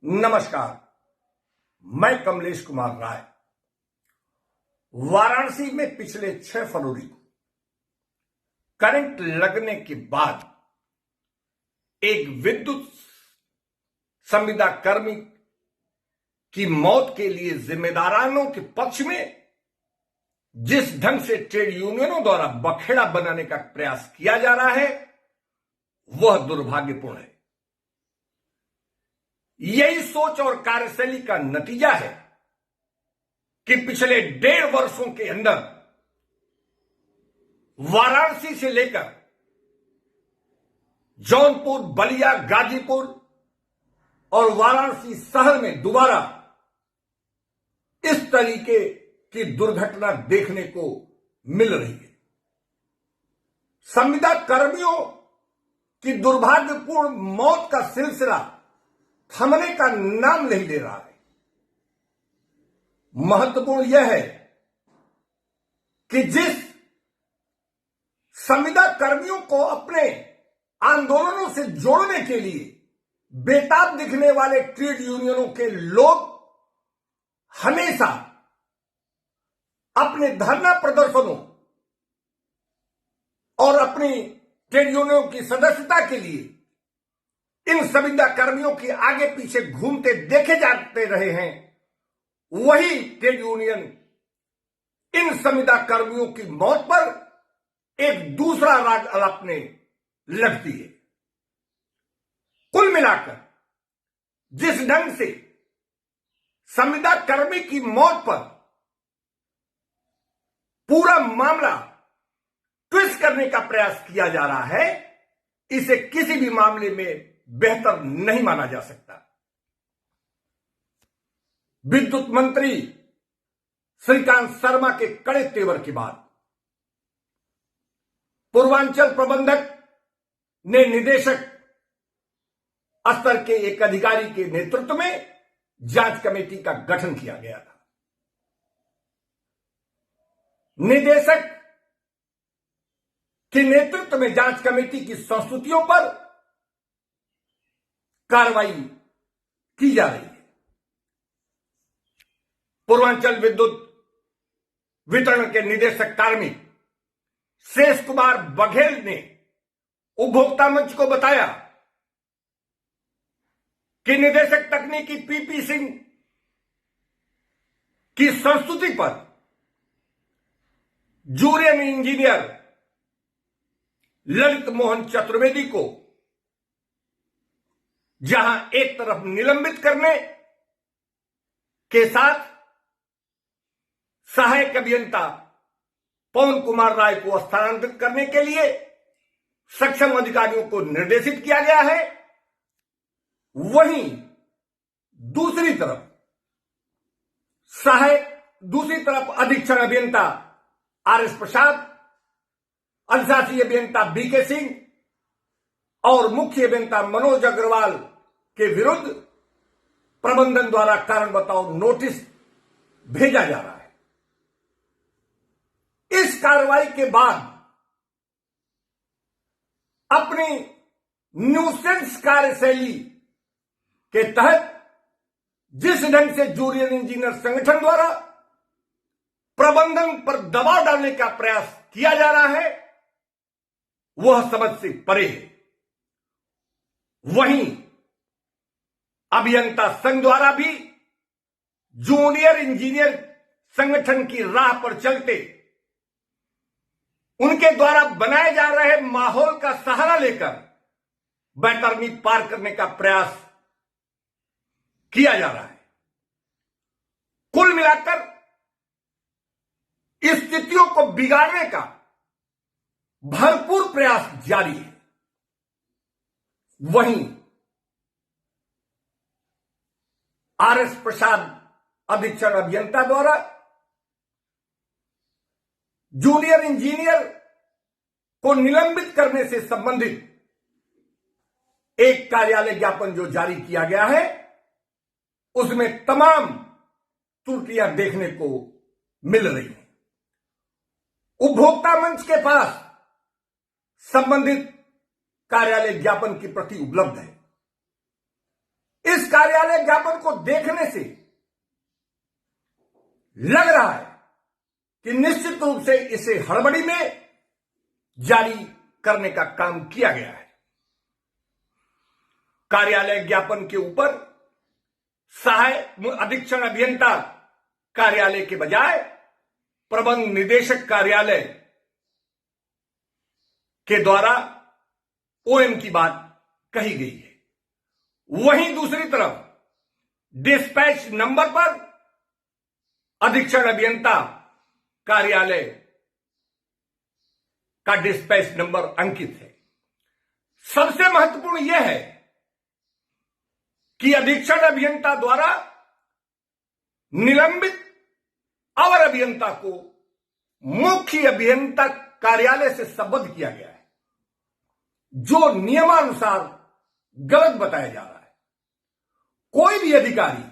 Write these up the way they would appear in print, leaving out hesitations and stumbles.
नमस्कार, मैं कमलेश कुमार राय। वाराणसी में पिछले 6 फरवरी को करंट लगने के बाद एक विद्युत संविदा कर्मी की मौत के लिए जिम्मेदारों के पक्ष में जिस ढंग से ट्रेड यूनियनों द्वारा बखेड़ा बनाने का प्रयास किया जा रहा है वह दुर्भाग्यपूर्ण है। यही सोच और कार्यशैली का नतीजा है कि पिछले 1.5 वर्षों के अंदर वाराणसी से लेकर जौनपुर, बलिया, गाजीपुर और वाराणसी शहर में दोबारा इस तरीके की दुर्घटना देखने को मिल रही है। संविदा कर्मियों की दुर्भाग्यपूर्ण मौत का सिलसिला थमने का नाम नहीं ले रहा है। महत्वपूर्ण यह है कि जिस संविदा कर्मियों को अपने आंदोलनों से जोड़ने के लिए बेताब दिखने वाले ट्रेड यूनियनों के लोग हमेशा अपने धरना प्रदर्शनों और अपनी ट्रेड यूनियनों की सदस्यता के लिए इन संविदा कर्मियों के आगे पीछे घूमते देखे जाते रहे हैं, वही ट्रेड यूनियन इन संविदा कर्मियों की मौत पर एक दूसरा राग अलापने लगती है। कुल मिलाकर जिस ढंग से संविदा कर्मी की मौत पर पूरा मामला ट्विस्ट करने का प्रयास किया जा रहा है, इसे किसी भी मामले में बेहतर नहीं माना जा सकता। विद्युत मंत्री श्रीकांत शर्मा के कड़े तेवर के बाद पूर्वांचल प्रबंधक ने निदेशक स्तर के एक अधिकारी के नेतृत्व में जांच कमेटी का गठन किया गया था। निदेशक के नेतृत्व में जांच कमेटी की संस्तुतियों पर कार्रवाई की जा रही है। पूर्वांचल विद्युत वितरण के निदेशक कार्मिक शेष कुमार बघेल ने उपभोक्ता मंच को बताया कि निदेशक तकनीकी पीपी सिंह की संस्तुति पर जूनियर इंजीनियर ललित मोहन चतुर्वेदी को जहां एक तरफ निलंबित करने के साथ सहायक अभियंता पवन कुमार राय को स्थानांतरित करने के लिए सक्षम अधिकारियों को निर्देशित किया गया है, वहीं दूसरी तरफ अधीक्षण अभियंता आर.एस. प्रसाद, अधिशासी अभियंता बी.के. सिंह और मुख्य अभियंता मनोज अग्रवाल के विरुद्ध प्रबंधन द्वारा कारण बताओ नोटिस भेजा जा रहा है। इस कार्रवाई के बाद अपनी न्यूसेंस कार्यशैली के तहत जिस ढंग से जूनियर इंजीनियर संगठन द्वारा प्रबंधन पर दबाव डालने का प्रयास किया जा रहा है वह समझ से परे है। वहीं अभियंता संघ द्वारा भी जूनियर इंजीनियर संगठन की राह पर चलते उनके द्वारा बनाए जा रहे माहौल का सहारा लेकर बैतरनी पार करने का प्रयास किया जा रहा है। कुल मिलाकर स्थितियों को बिगाड़ने का भरपूर प्रयास जारी है। वहीं आर.एस. प्रसाद अधीक्षण अभियंता द्वारा जूनियर इंजीनियर को निलंबित करने से संबंधित एक कार्यालय ज्ञापन जो जारी किया गया है उसमें तमाम त्रुटियां देखने को मिल रही हैं। उपभोक्ता मंच के पास संबंधित कार्यालय ज्ञापन की प्रति उपलब्ध है। इस कार्यालय ज्ञापन देखने से लग रहा है कि निश्चित रूप से इसे हड़बड़ी में जारी करने का काम किया गया है। कार्यालय ज्ञापन के ऊपर सहायक अधीक्षण अभियंता कार्यालय के बजाय प्रबंध निदेशक कार्यालय के द्वारा ओएम की बात कही गई है। वहीं दूसरी तरफ डिस्पैच नंबर पर अधीक्षण अभियंता कार्यालय का डिस्पैच नंबर अंकित है। सबसे महत्वपूर्ण यह है कि अधीक्षण अभियंता द्वारा निलंबित अवर अभियंता को मुख्य अभियंता कार्यालय से संबद्ध किया गया है, जो नियमानुसार गलत बताया जा रहा है। कोई भी अधिकारी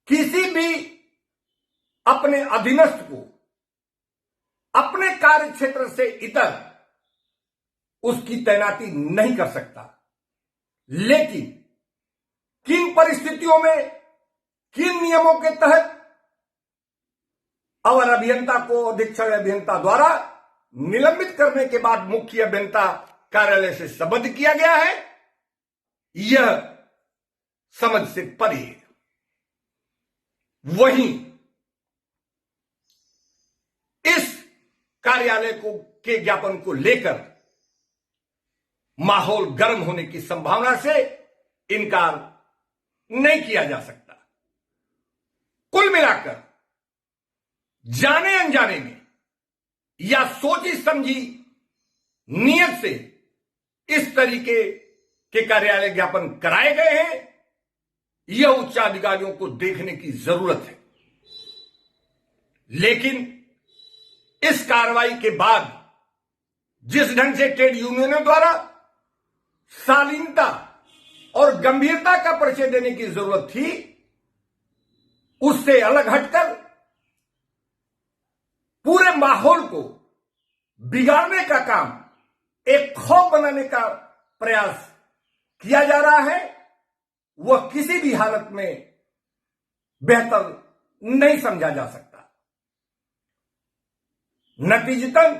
किसी भी अपने अधीनस्थ को अपने कार्य क्षेत्र से इतर उसकी तैनाती नहीं कर सकता, लेकिन किन परिस्थितियों में, किन नियमों के तहत अवर अभियंता को अधीक्षण अभियंता द्वारा निलंबित करने के बाद मुख्य अभियंता कार्यालय से संबद्ध किया गया है, यह समझ से परे है। वहीं इस कार्यालय के ज्ञापन को लेकर माहौल गर्म होने की संभावना से इनकार नहीं किया जा सकता। कुल मिलाकर जाने अनजाने में या सोची समझी नियत से इस तरीके के कार्यालय ज्ञापन कराए गए हैं, यह उच्चाधिकारियों को देखने की जरूरत है। लेकिन इस कार्रवाई के बाद जिस ढंग से ट्रेड यूनियनों द्वारा शालीनता और गंभीरता का परिचय देने की जरूरत थी, उससे अलग हटकर पूरे माहौल को बिगाड़ने का काम, एक खौफ बनाने का प्रयास किया जा रहा है, वह किसी भी हालत में बेहतर नहीं समझा जा सकता। नतीजतन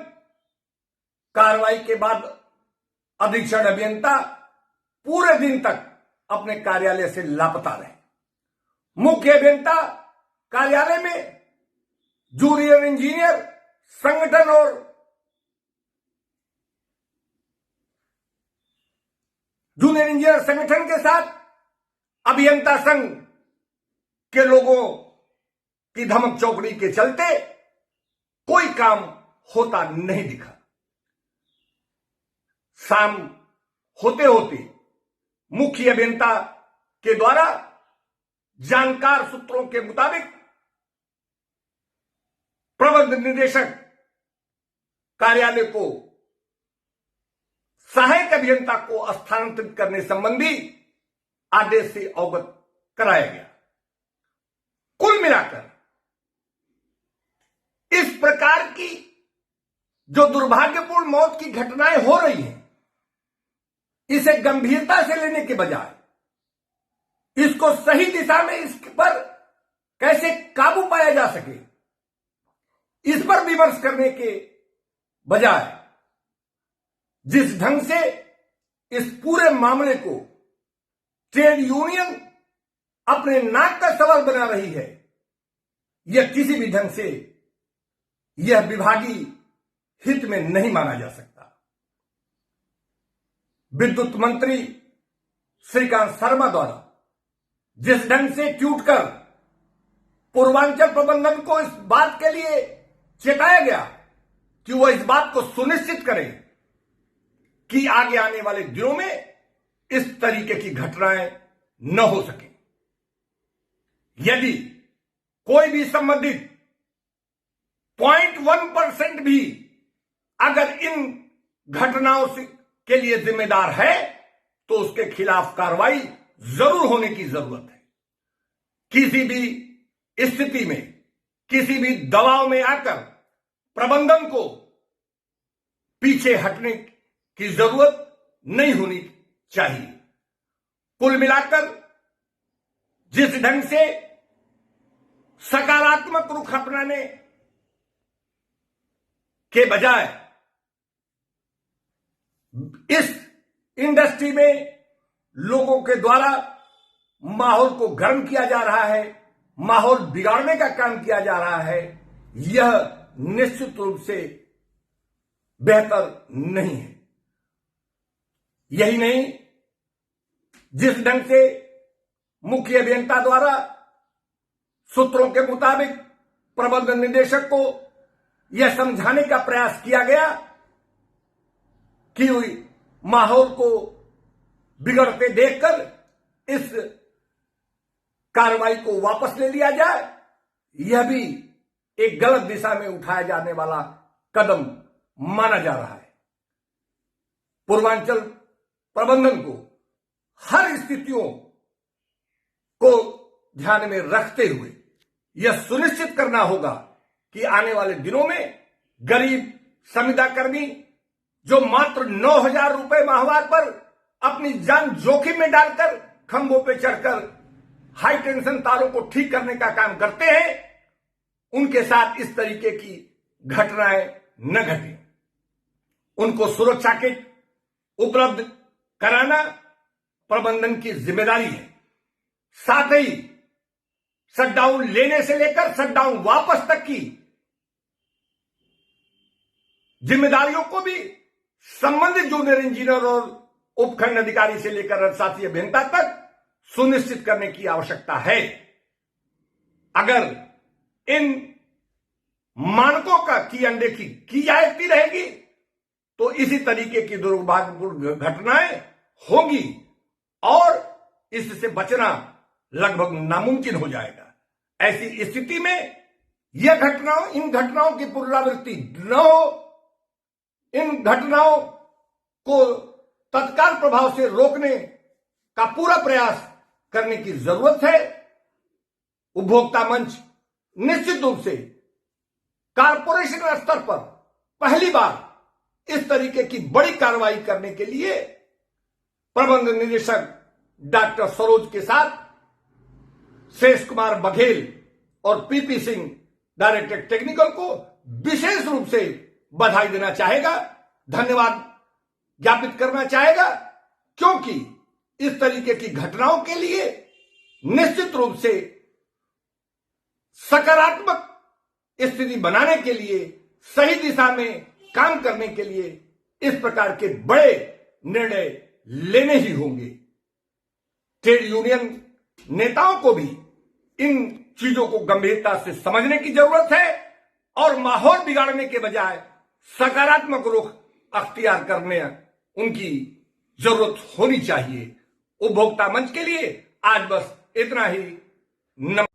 कार्रवाई के बाद अधीक्षण अभियंता पूरे दिन तक अपने कार्यालय से लापता रहे। मुख्य अभियंता कार्यालय में जूनियर इंजीनियर संगठन और जूनियर इंजीनियर संगठन के साथ अभियंता संघ के लोगों की धमक चौकड़ी के चलते कोई काम होता नहीं दिखा। शाम होते होते मुख्य अभियंता के द्वारा जानकार सूत्रों के मुताबिक प्रबंध निदेशक कार्यालय को सहायक अभियंता को स्थानांतरित करने संबंधी आदेश से अवगत कराया गया। कुल मिलाकर इस प्रकार की जो दुर्भाग्यपूर्ण मौत की घटनाएं हो रही हैं, इसे गंभीरता से लेने के बजाय इसको सही दिशा में इस पर कैसे काबू पाया जा सके, इस पर विमर्श करने के बजाय जिस ढंग से इस पूरे मामले को ट्रेड यूनियन अपने नाक का सवाल बना रही है, यह किसी भी ढंग से यह विभागीय हित में नहीं माना जा सकता। विद्युत मंत्री श्रीकांत शर्मा द्वारा जिस ढंग से ट्वीट कर पूर्वांचल प्रबंधन को इस बात के लिए चेताया गया कि वह इस बात को सुनिश्चित करें कि आगे आने वाले दिनों में इस तरीके की घटनाएं न हो सके। यदि कोई भी संबंधित 0.1% भी अगर इन घटनाओं के लिए जिम्मेदार है, तो उसके खिलाफ कार्रवाई जरूर होने की जरूरत है। किसी भी स्थिति में, किसी भी दबाव में आकर प्रबंधन को पीछे हटने की जरूरत नहीं होनी चाहिए। कुल मिलाकर जिस ढंग से सकारात्मक रुख अपनाने के बजाय इस इंडस्ट्री में लोगों के द्वारा माहौल को गर्म किया जा रहा है, माहौल बिगाड़ने का काम किया जा रहा है, यह निश्चित रूप से बेहतर नहीं है। यही नहीं, जिस ढंग से मुख्य अभियंता द्वारा सूत्रों के मुताबिक प्रबंध निदेशक को यह समझाने का प्रयास किया गया कि माहौल को बिगड़ते देखकर इस कार्रवाई को वापस ले लिया जाए, यह भी एक गलत दिशा में उठाया जाने वाला कदम माना जा रहा है। पूर्वांचल प्रबंधन को हर स्थितियों को ध्यान में रखते हुए यह सुनिश्चित करना होगा कि आने वाले दिनों में गरीब संविदा कर्मी जो मात्र 9,000 रुपए माहवार पर अपनी जान जोखिम में डालकर खंभों पर चढ़कर हाई टेंशन तारों को ठीक करने का काम करते हैं, उनके साथ इस तरीके की घटनाएं न घटें। उनको सुरक्षा किट उपलब्ध कराना प्रबंधन की जिम्मेदारी है। साथ ही शटडाउन लेने से लेकर शटडाउन वापस तक की जिम्मेदारियों को भी संबंधित जूनियर इंजीनियर और उपखंड अधिकारी से लेकर साथी अभियंता तक सुनिश्चित करने की आवश्यकता है। अगर इन मानकों की अनदेखी की जाती रहेगी तो इसी तरीके की दुर्भाग्यपूर्ण घटनाएं होंगी और इससे बचना लगभग नामुमकिन हो जाएगा। ऐसी स्थिति में इन घटनाओं की पुनरावृत्ति न हो, इन घटनाओं को तत्काल प्रभाव से रोकने का पूरा प्रयास करने की जरूरत है। उपभोक्ता मंच निश्चित रूप से कारपोरेशन स्तर पर पहली बार इस तरीके की बड़ी कार्रवाई करने के लिए प्रबंध निदेशक डॉक्टर सरोज के साथ शेष कुमार बघेल और पीपी सिंह डायरेक्टर टेक्निकल को विशेष रूप से बधाई देना चाहेगा, धन्यवाद ज्ञापित करना चाहेगा, क्योंकि इस तरीके की घटनाओं के लिए निश्चित रूप से सकारात्मक स्थिति बनाने के लिए, सही दिशा में काम करने के लिए इस प्रकार के बड़े निर्णय लेने ही होंगे। ट्रेड यूनियन नेताओं को भी इन चीजों को गंभीरता से समझने की जरूरत है और माहौल बिगाड़ने के बजाय सकारात्मक रुख अख्तियार करने उनकी जरूरत होनी चाहिए। उपभोक्ता मंच के लिए आज बस इतना ही। नमस्कार।